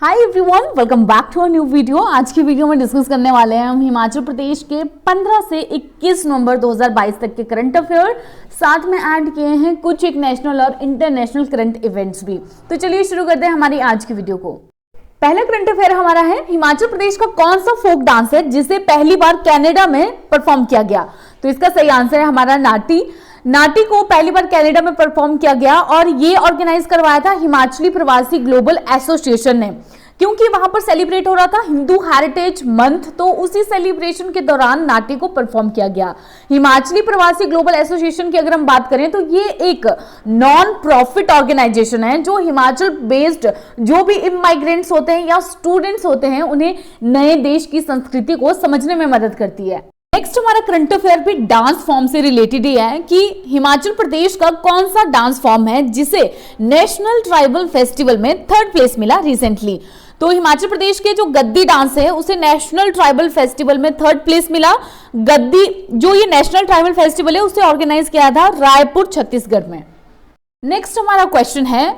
Hi everyone, welcome back to a new video. आज की video में डिस्कस करने वाले हैं हम हिमाचल प्रदेश के 15 से 21 नवंबर 2022 तक के करंट अफेयर, साथ में ऐड किए हैं कुछ एक नेशनल और इंटरनेशनल करंट इवेंट्स भी। तो चलिए शुरू करते हैं हमारी आज की वीडियो को। पहला करंट अफेयर हमारा है, हिमाचल प्रदेश का कौन सा फोक डांस है जिसे पहली बार कनाडा में परफॉर्म किया गया? तो इसका सही आंसर है हमारा नाटी। नाटी को पहली बार कनाडा में परफॉर्म किया गया और ये ऑर्गेनाइज करवाया था हिमाचली प्रवासी ग्लोबल एसोसिएशन ने, क्योंकि वहां पर सेलिब्रेट हो रहा था हिंदू हेरिटेज मंथ, तो उसी सेलिब्रेशन के दौरान नाटी को परफॉर्म किया गया। हिमाचली प्रवासी ग्लोबल एसोसिएशन की अगर हम बात करें तो ये एक नॉन प्रॉफिट ऑर्गेनाइजेशन है जो हिमाचल बेस्ड जो भी इमाइग्रेंट्स होते हैं या स्टूडेंट्स होते हैं उन्हें नए देश की संस्कृति को समझने में मदद करती है। नेक्स्ट हमारा करंट अफेयर भी डांस फॉर्म से रिलेटेड ही है कि हिमाचल प्रदेश का कौन सा डांस फॉर्म है जिसे नेशनल ट्राइबल फेस्टिवल में 3rd प्लेस मिला रिसेंटली। तो हिमाचल प्रदेश के जो गद्दी डांस है उसे नेशनल ट्राइबल फेस्टिवल में 3rd प्लेस मिला। गद्दी जो ये नेशनल ट्राइबल फेस्टिवल है उसे ऑर्गेनाइज किया था रायपुर छत्तीसगढ़ में। नेक्स्ट हमारा क्वेश्चन है,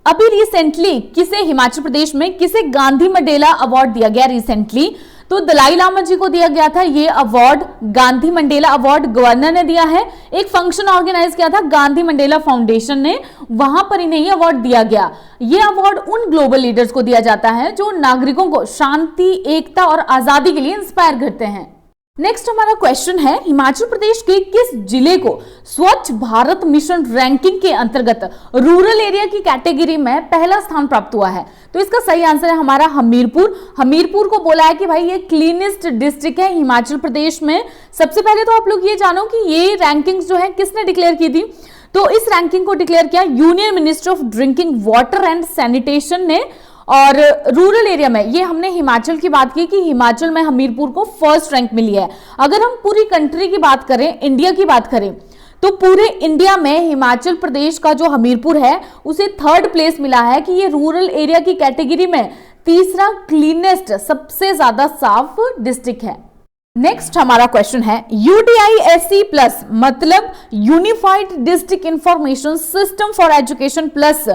अभी रिसेंटली किसे हिमाचल प्रदेश में किसे गांधी मंडेला अवार्ड दिया गया रिसेंटली? तो दलाई लामा जी को दिया गया था ये award. Gandhi Mandela award governor ने दिया है। एक फंक्शन ऑर्गेनाइज किया था गांधी मंडेला फाउंडेशन ने, वहां पर इन्हें ये अवार्ड दिया गया। ये अवार्ड उन ग्लोबल लीडर्स को दिया जाता है जो नागरिकों को शांति, एकता और आजादी के लिए इंस्पायर करते हैं। नेक्स्ट हमारा क्वेश्चन है, हिमाचल प्रदेश के किस जिले को स्वच्छ भारत मिशन रैंकिंग के अंतर्गत रूरल एरिया की कैटेगरी में पहला स्थान प्राप्त हुआ है? तो इसका सही आंसर है हमारा हमीरपुर। हमीरपुर को बोला है कि भाई ये क्लीनेस्ट डिस्ट्रिक्ट है हिमाचल प्रदेश में। सबसे पहले तो आप लोग ये जानो कि ये रैंकिंग्स जो है किसने डिक्लेयर की थी? तो इस रैंकिंग को डिक्लेयर किया union ministry of drinking water and sanitation ने। और रूरल एरिया में ये हमने हिमाचल की बात की कि हिमाचल में हमीरपुर को 1st रैंक मिली है। अगर हम पूरी कंट्री की बात करें, इंडिया की बात करें, तो पूरे इंडिया में हिमाचल प्रदेश का जो हमीरपुर है उसे 3rd प्लेस मिला है कि ये रूरल एरिया की कैटेगरी में तीसरा क्लीनेस्ट सबसे ज्यादा साफ डिस्ट्रिक्ट है। नेक्स्ट हमारा क्वेश्चन है, UDISC प्लस मतलब unified district information system for education plus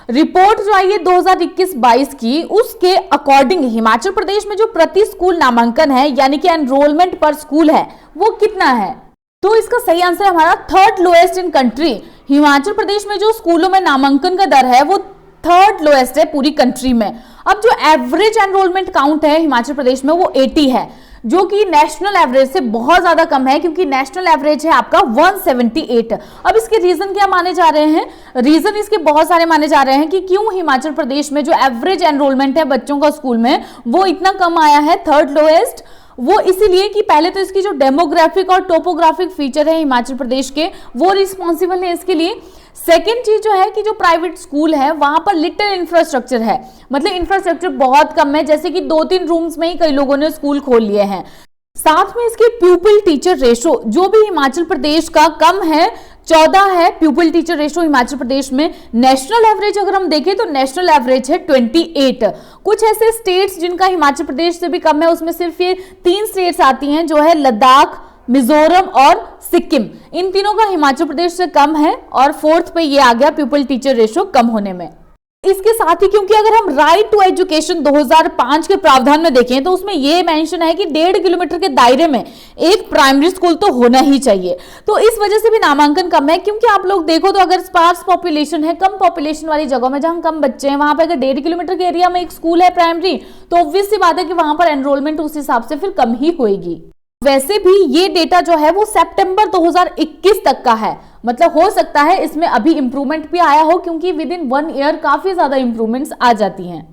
report जो आई है 2021-22 की, उसके अकॉर्डिंग हिमाचल प्रदेश में जो प्रति स्कूल नामांकन है यानी कि एनरोलमेंट पर स्कूल है वो कितना है? तो इसका सही आंसर हमारा 3rd lowest in country. Himachal Pradesh में जो स्कूलों में नामांकन का दर है वो 3rd लोएस्ट है पूरी कंट्री में। अब जो एवरेज एनरोलमेंट काउंट है हिमाचल प्रदेश में वो 80 है, जो कि नेशनल एवरेज से बहुत ज्यादा कम है, क्योंकि नेशनल एवरेज है आपका 178। अब इसके रीजन क्या माने जा रहे हैं? रीजन इसके बहुत सारे माने जा रहे हैं कि क्यों हिमाचल प्रदेश में जो एवरेज एनरोलमेंट है बच्चों का स्कूल में वो इतना कम आया है, 3rd लोएस्ट। वो इसीलिए कि पहले तो इसकी जो डेमोग्राफिक और टोपोग्राफिक फीचर है हिमाचल प्रदेश के वो रिस्पॉन्सिबल है इसके लिए। सेकेंड चीज जो है कि जो प्राइवेट स्कूल है वहां पर लिटिल इंफ्रास्ट्रक्चर है, मतलब इंफ्रास्ट्रक्चर बहुत कम है, जैसे कि 2-3 रूम्स में ही कई लोगों ने स्कूल खोल लिए हैं। साथ में इसके प्यूपिल टीचर रेशो जो भी हिमाचल प्रदेश का कम है, 14 है प्यूपिल टीचर रेशो हिमाचल प्रदेश में। नेशनल एवरेज अगर हम देखें तो नेशनल एवरेज है 28। कुछ ऐसे स्टेट्स जिनका हिमाचल प्रदेश से भी कम है, उसमें सिर्फ ये 3 स्टेट्स आती हैं जो है लद्दाख, मिजोरम और सिक्किम। इन तीनों का हिमाचल प्रदेश से कम है और 4th पे ये आ गया प्यूपिल टीचर रेशो कम होने में। इसके साथ ही क्योंकि अगर हम राइट टू एजुकेशन 2005 के प्रावधान में देखें तो उसमें यह मेंशन है कि 1.5 किलोमीटर के दायरे में एक प्राइमरी स्कूल तो होना ही चाहिए, तो इस वजह से भी नामांकन कम है। क्योंकि आप लोग देखो तो अगर स्पार्स पॉपुलेशन है, कम पॉपुलेशन वाली जगहों में जहां कम बच्चे हैं, वहां पर अगर 1.5 किलोमीटर के एरिया में एक स्कूल है प्राइमरी, तो ऑब्वियस सी बात है कि वहां पर एनरोलमेंट उस हिसाब से फिर कम ही होगी। वैसे भी ये डेटा जो है वो सितंबर 2021 तक का है, मतलब हो सकता है इसमें अभी इंप्रूवमेंट भी आया हो, क्योंकि विद इन 1 ईयर काफी ज्यादा इंप्रूवमेंट्स आ जाती हैं।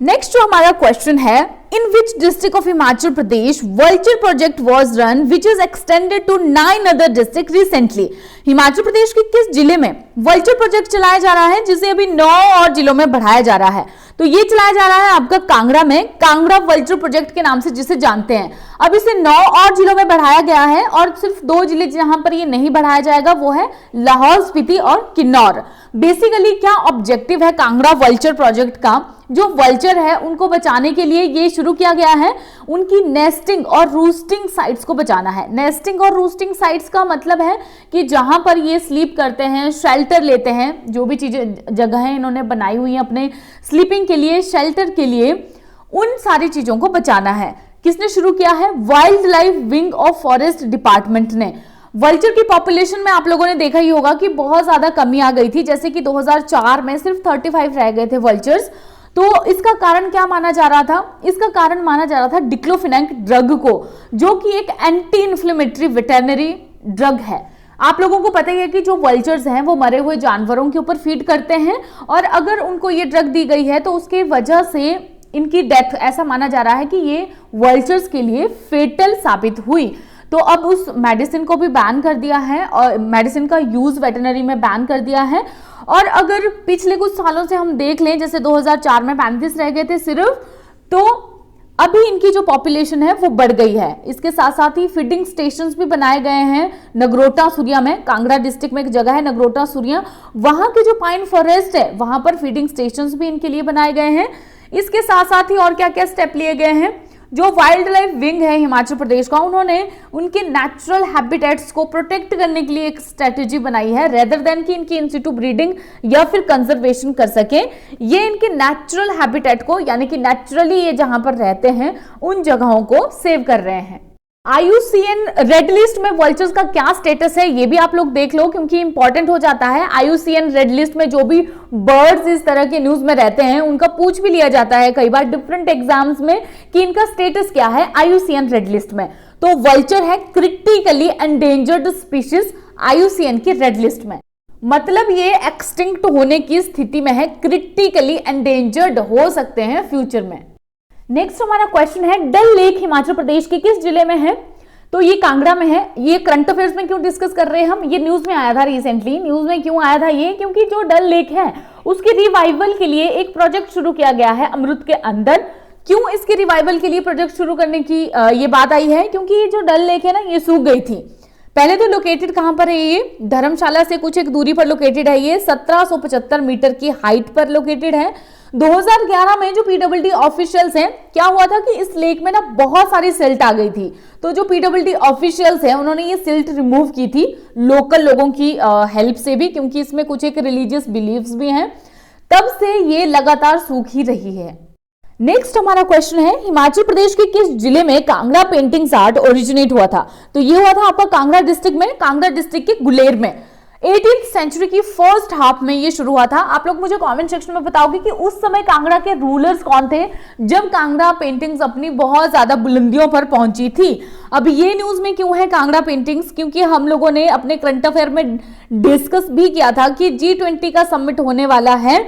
नेक्स्ट जो हमारा क्वेश्चन है, in which district of Himachal Pradesh vulture project was run which is extended to 9 other district recently? Himachal Pradesh के किस जिले में वल्चर प्रोजेक्ट चलाया जा रहा है जिसे अभी 9 और जिलों में बढ़ाया जा रहा है? तो ये चलाया जा रहा है आपका कांगड़ा में, कांगड़ा वल्चर प्रोजेक्ट के नाम से जिसे जानते हैं। अब इसे 9 और जिलों में बढ़ाया गया है और सिर्फ 2 जिले जहां पर ये नहीं बढ़ाया जाएगा वो है लाहौल स्पीति और किन्नौर। बेसिकली क्या ऑब्जेक्टिव है कांगड़ा वल्चर प्रोजेक्ट का? जो वल्चर है उनको बचाने के लिए ये शुरू किया गया है उनकी नेस्टिंग और रूस्टिंग साइट्स को बचाना है। नेस्टिंग और रूस्टिंग साइट्स का मतलब है कि जहां पर ये स्लीप करते हैं, शेल्टर लेते हैं, जो भी चीजें जगहें इन्होंने बनाई हुई हैं अपने स्लीपिंग के लिए, शेल्टर के लिए, उन सारी चीजों को बचाना है। किसने शुरू किया है? Wild life wing of forest department ने। वल्चर की पॉपुलेशन में आप लोगों ने देखा ही होगा कि बहुत ज्यादा कमी आ गई थी, जैसे कि 2004 में सिर्फ 35 रह गए थे वल्चर्स। तो इसका कारण क्या माना जा रहा था? इसका कारण माना जा रहा था डिक्लोफिनेक ड्रग को, जो कि एक एंटी इन्फ्लेमेटरी वेटरनरी ड्रग है। आप लोगों को पता ही है कि जो वल्चर्स हैं वो मरे हुए जानवरों के ऊपर फीड करते हैं, और अगर उनको ये ड्रग दी गई है तो उसके वजह से इनकी डेथ, ऐसा माना जा रहा है कि ये वल्चर्स के लिए फेटल साबित हुई। तो अब उस मेडिसिन को भी बैन कर दिया है और मेडिसिन का यूज वेटरनरी में बैन कर दिया है। और अगर पिछले कुछ सालों से हम देख लें, जैसे 2004 में 35 रह गए थे सिर्फ, तो अभी इनकी जो पॉपुलेशन है वो बढ़ गई है। इसके साथ साथ ही फीडिंग स्टेशंस भी बनाए गए हैं नगरोटा सूरिया में। कांगड़ा डिस्ट्रिक्ट में एक जगह है नगरोटा सूरिया, वहां के जो पाइन फॉरेस्ट है वहां पर फीडिंग स्टेशंस भी इनके लिए बनाए गए हैं। इसके साथ साथ ही और क्या क्या स्टेप लिए गए हैं? जो वाइल्ड लाइफ विंग है हिमाचल प्रदेश का, उन्होंने उनके नेचुरल हैबिटेट्स को प्रोटेक्ट करने के लिए एक स्ट्रेटेजी बनाई है, रेदर देन कि इनकी इन सिटू ब्रीडिंग या फिर कंजर्वेशन कर सके। ये इनके नेचुरल हैबिटेट को, यानी कि नेचुरली ये जहां पर रहते हैं उन जगहों को सेव कर रहे हैं। IUCN रेड लिस्ट में वल्चर्स का क्या स्टेटस है ये भी आप लोग देख लो, क्योंकि इंपॉर्टेंट हो जाता है। IUCN रेड लिस्ट में जो भी बर्ड्स इस तरह के न्यूज में रहते हैं उनका पूछ भी लिया जाता है कई बार डिफरेंट एग्जाम्स में कि इनका स्टेटस क्या है IUCN रेड लिस्ट में। तो वल्चर है क्रिटिकली एंडेंजर्ड स्पीशीज IUCN की रेड लिस्ट में, मतलब ये एक्सटिंक्ट होने की स्थिति में है, क्रिटिकली एंडेंजर्ड हो सकते हैं फ्यूचर में। नेक्स्ट हमारा क्वेश्चन है, डल लेक हिमाचल प्रदेश के किस जिले में है? तो ये कांगड़ा में है। ये करंट अफेयर्स में क्यों डिस्कस कर रहे हैं हम? ये न्यूज में आया था रिसेंटली। न्यूज में क्यों आया था ये? क्योंकि जो डल लेक है उसके रिवाइवल के लिए एक प्रोजेक्ट शुरू किया गया है अमृत के अंदर। क्यों इसके रिवाइवल के लिए प्रोजेक्ट शुरू करने की ये बात आई है? क्योंकि ये जो डल लेक है ना, ये सूख गई थी। पहले तो लोकेटेड कहां पर है? ये धर्मशाला से कुछ एक दूरी पर लोकेटेड है। ये 1775 मीटर की हाइट पर लोकेटेड है। 2011 में जो PWD ऑफिशियल्स हैं, क्या हुआ था कि इस लेक में ना बहुत सारी सिल्ट आ गई थी। तो जो PWD ऑफिशियल्स हैं उन्होंने ये सिल्ट रिमूव की थी लोकल लोगों की हेल्प से भी, क्योंकि इसमें कुछ एक रिलीजियस बिलीव्स भी हैं। तब से ये लगातार सूखी रही है। नेक्स्ट हमारा क्वेश्चन है, हिमाचल प्रदेश के किस जिले में कांगड़ा पेंटिंग्स आर्ट ओरिजिनेट हुआ था? तो ये हुआ था आपका कांगड़ा डिस्ट्रिक्ट में, कांगड़ा डिस्ट्रिक्ट के गुलेर में। 18th सेंचुरी की फर्स्ट हाफ में ये शुरू हुआ था। आप लोग मुझे कमेंट सेक्शन में बताओगे कि उस समय कांगड़ा के रूलर्स कौन थे जब कांगड़ा पेंटिंग्स अपनी बहुत ज्यादा बुलंदियों पर पहुंची थी। अब ये न्यूज में क्यों है कांगड़ा पेंटिंग्स? क्योंकि हम लोगों ने अपने करंट अफेयर में डिस्कस भी किया था कि G20 का समिट होने वाला है।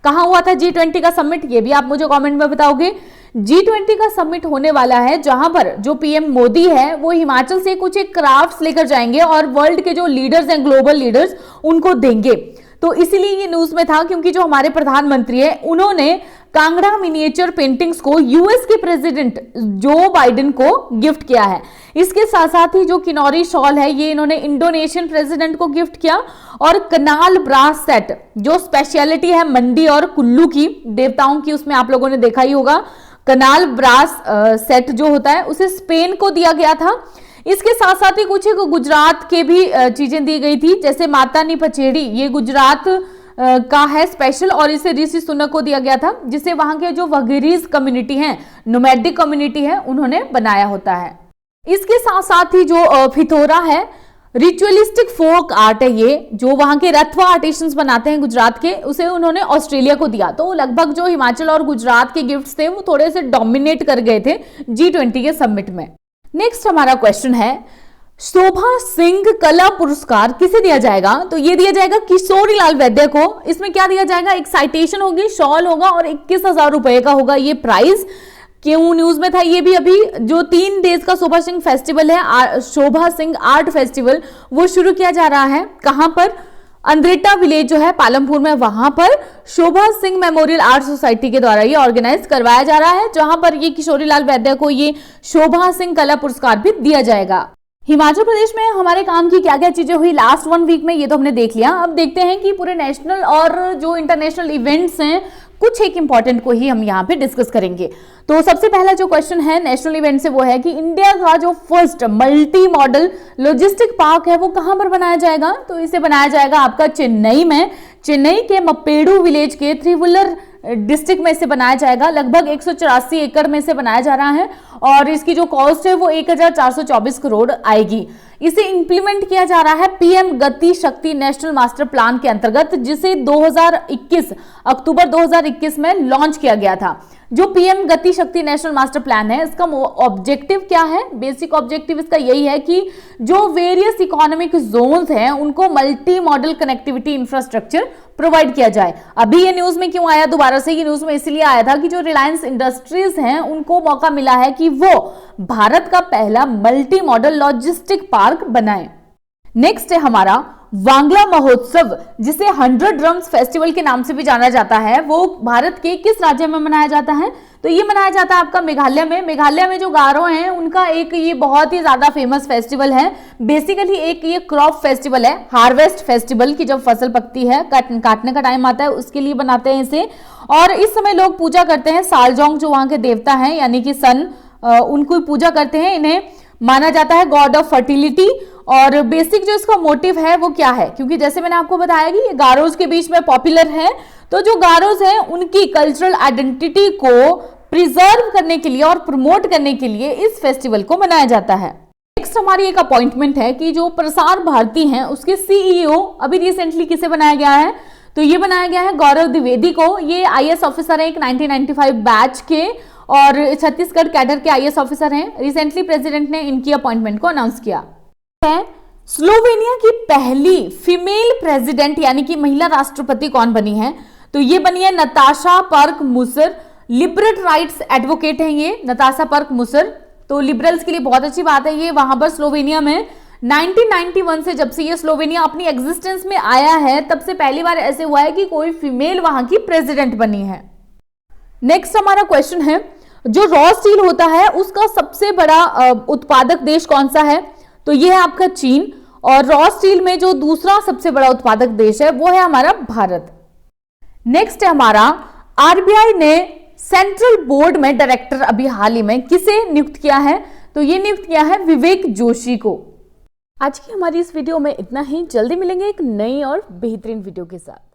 कहां हुआ था G20 का समिट? ये भी आप मुझे कमेंट में बताओगे। G20 का समिट होने वाला है जहां पर जो PM मोदी है वो हिमाचल से कुछ एक क्राफ्ट्स लेकर जाएंगे और वर्ल्ड के जो लीडर्स हैं, ग्लोबल लीडर्स, उनको देंगे। तो इसीलिए ये न्यूज में था, क्योंकि जो हमारे प्रधानमंत्री है उन्होंने कांगड़ा मिनिएचर पेंटिंग्स को US के प्रेसिडेंट जो बाइडेन को गिफ्ट किया है। इसके साथ साथ ही जो किनौरी शॉल है ये इन्होंने इंडोनेशियन प्रेसिडेंट को गिफ्ट किया। और कनाल ब्रास सेट जो स्पेशलिटी है मंडी और कुल्लू की देवताओं की, उसमें आप लोगों ने देखा ही होगा, कनाल ब्रास सेट जो होता है उसे स्पेन को दिया गया था। इसके साथ साथ ही कुछ गुजरात के भी चीजें दी गई थी, जैसे मातानी पचेड़ी, ये गुजरात का है स्पेशल, और इसे ऋषि सुनक को दिया गया था, जिसे वहां के जो वगीरीज कम्युनिटी है, नोमैडिक कम्युनिटी है, उन्होंने बनाया होता है। इसके साथ साथ ही जो फिथोरा है, रिचुअलिस्टिक फोक आर्ट है, ये जो वहां के रथवा आर्टिशंस बनाते हैं गुजरात के, उसे उन्होंने ऑस्ट्रेलिया को दिया। तो लगभग जो हिमाचल और गुजरात के गिफ्ट्स थे वो थोड़े से डोमिनेट कर गए थे G20 के समिट में। नेक्स्ट हमारा क्वेश्चन है, शोभा सिंह कला पुरस्कार किसे दिया जाएगा? तो ये दिया जाएगा किशोरी लाल वैद्य को। इसमें क्या दिया जाएगा? एक साइटेशन होगी, शॉल होगा और 21,000 रुपए का होगा ये प्राइज। क्यों न्यूज में था ये भी? अभी जो 3 डेज का शोभा सिंह फेस्टिवल है, शोभा सिंह आर्ट फेस्टिवल, वो शुरू किया जा रहा है। कहां पर? अंद्रेटा विलेज जो है पालमपुर में, वहां पर शोभा सिंह मेमोरियल आर्ट सोसाइटी के द्वारा ये ऑर्गेनाइज करवाया जा रहा है, जहां पर ये किशोरी लाल वैद्य को ये शोभा सिंह कला पुरस्कार भी दिया जाएगा। हिमाचल प्रदेश में हमारे काम की क्या क्या चीजें हुई लास्ट 1 वीक में, ये तो हमने देख लिया। अब देखते हैं कि पूरे नेशनल और जो इंटरनेशनल इवेंट्स हैं कुछ एक इंपॉर्टेंट को ही हम यहाँ पे डिस्कस करेंगे। तो सबसे पहला जो क्वेश्चन है नेशनल इवेंट से वो है कि इंडिया का जो first multi modal logistic park है वो कहां पर बनाया जाएगा? तो इसे बनाया जाएगा आपका चेन्नई में, चेन्नई के मप्पेडू विलेज के थ्रीवुलर डिस्ट्रिक्ट में इसे बनाया जाएगा। लगभग 184 एकड़ में इसे बनाया जा रहा है और इसकी जो कॉस्ट है वो 1424 करोड़ आएगी। इसे इंप्लीमेंट किया जा रहा है पीएम गति शक्ति नेशनल मास्टर प्लान के अंतर्गत, जिसे 2021 अक्टूबर 2021 में लॉन्च किया गया था। जो पीएम गति शक्ति नेशनल मास्टर प्लान है इसका ऑब्जेक्टिव क्या है? बेसिक ऑब्जेक्टिव इसका यही है कि जो वेरियस इकोनॉमिक जोन्स हैं उनको multi modal connectivity infrastructure provide किया जाए। अभी ये न्यूज में क्यों आया दोबारा से? ये न्यूज में इसलिए आया था कि जो रिलायंस इंडस्ट्रीज हैं उनको मौका मिला है कि वो भारत का पहला मल्टी मॉडल लॉजिस्टिक पार्क बनाए। नेक्स्ट है हमारा वांगला महोत्सव, जिसे 100 ड्रम्स फेस्टिवल के नाम से भी जाना जाता है, वो भारत के किस राज्य में मनाया जाता है? तो ये मनाया जाता है आपका मेघालय में। मेघालय में जो गारो हैं उनका एक ये बहुत ही ज्यादा फेमस फेस्टिवल है। बेसिकली एक ये क्रॉप फेस्टिवल है, हार्वेस्ट फेस्टिवल की जब फसल पकती है, काटने का टाइम आता है, उसके लिए बनाते हैं इसे। और इस समय लोग पूजा करते हैं सालजोंग, जो वहां के देवता हैं यानी कि सन, उनको पूजा करते हैं। इन्हें माना जाता है गॉड ऑफ फर्टिलिटी। और बेसिक जो इसका मोटिव है वो क्या है? क्योंकि जैसे मैंने आपको बताया कि ये गारोज के बीच में पॉपुलर है, तो जो गारोज हैं उनकी कल्चरल आइडेंटिटी को प्रिजर्व करने के लिए और प्रमोट करने के लिए इस फेस्टिवल को मनाया जाता है। नेक्स्ट हमारी एक अपॉइंटमेंट है कि जो प्रसार भारती हैं उसके सीईओ अभी रिसेंटली किसे बनाया गया है? तो ये बनाया गया है गौरव द्विवेदी को। ये आईएएस ऑफिसर है एक 1995 बैच के और छत्तीसगढ़ कैडर के आईएएस ऑफिसर हैं। रिसेंटली प्रेसिडेंट ने इनकी अपॉइंटमेंट को अनाउंस किया है। स्लोवेनिया की पहली फीमेल प्रेसिडेंट यानी कि महिला राष्ट्रपति कौन बनी है? तो ये बनी है नताशा पर्क मुसर। लिबरल राइट्स एडवोकेट हैं ये नताशा पर्क मुसर, तो लिबरल्स के लिए बहुत अच्छी बात है। ये वहां पर स्लोवेनिया में 1991 से जब से ये स्लोवेनिया अपनी एग्जिस्टेंस में आया है तब से पहली बार ऐसे हुआ है कि कोई फीमेल वहां की प्रेसिडेंट बनी है। नेक्स्ट हमारा क्वेश्चन है, जो रॉ स्टील होता है उसका सबसे बड़ा उत्पादक देश कौन सा है? तो ये है आपका चीन। और रॉ स्टील में जो दूसरा सबसे बड़ा उत्पादक देश है वो है हमारा भारत। नेक्स्ट है हमारा आरबीआई ने सेंट्रल बोर्ड में डायरेक्टर अभी हाल ही में किसे नियुक्त किया है? तो ये नियुक्त किया है विवेक जोशी को। आज की हमारी इस वीडियो में इतना ही। जल्दी मिलेंगे एक नई और बेहतरीन वीडियो के साथ।